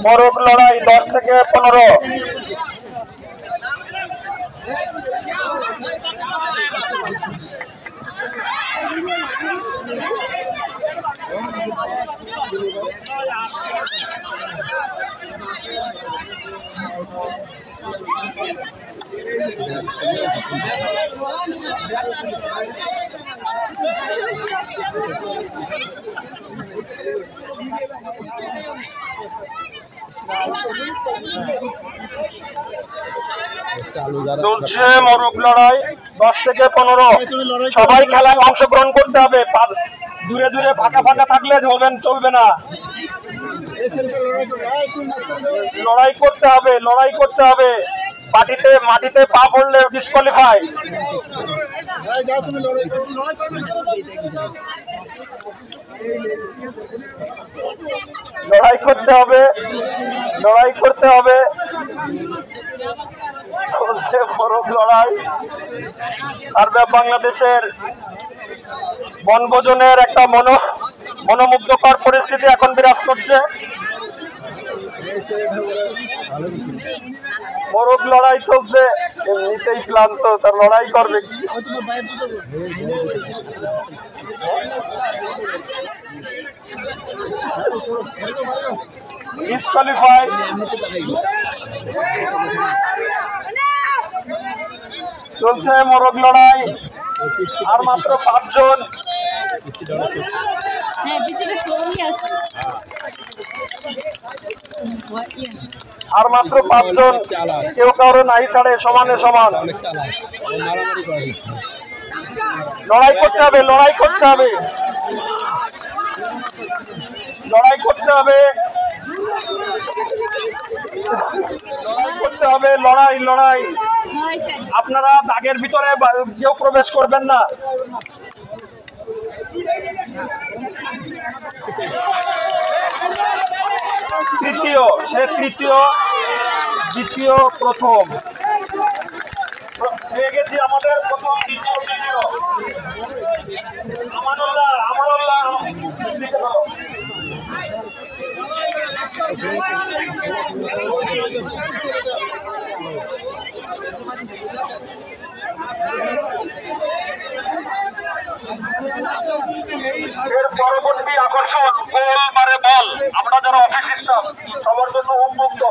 মোরগ লড়াই 10 থেকে 15। চলছে মোরগ লড়াই 10 থেকে 15। সবাই খেলায় অংশগ্রহণ করতে হবে। দূরে দূরে ফাঁকা ফাঁকা থাকলে চলবে না। লড়াই করতে হবে, লড়াই করতে হবে। মাটিতে পা পড়লে ডিসকোয়ালিফাই। লড়াই করতে হবে, লড়াই করতে হবে। চলছে মোরগ লড়াই। সার্ভে বাংলাদেশের বনভোজনের একটা মনোমুগ্ধকর পরিস্থিতি এখন বিরাজ করছে। মোরগ লড়াই চলছে, এমনিতেই ক্লান্ত, তার লড়াই করবে কি? ডিসকোয়ালিফাই। চলছে মোরগ লড়াই। আর মাত্র 5 জন। আর মাত্র 5 জন। কেউ কারো নাই ছাড়ে, সমানে সমান। লড়াই করতে হবে, লড়াই করতে হবে, লড়াই করতে হবে, লড়াই করতে হবে। লড়াই লড়াই। আপনারা দাগের ভিতরে কেউ প্রবেশ করবেন না। তৃতীয়, সে তৃতীয়, দ্বিতীয়, প্রথম হয়ে গেছি। আমাদের প্রথম, দ্বিতীয়, তৃতীয়। আমানুল্লাহ, আমানুল্লাহ এর পরবর্তী আকর্ষণ বল মারে বল। আমরা যারা অফিস স্টাফ সবার জন্য উন্মুক্ত।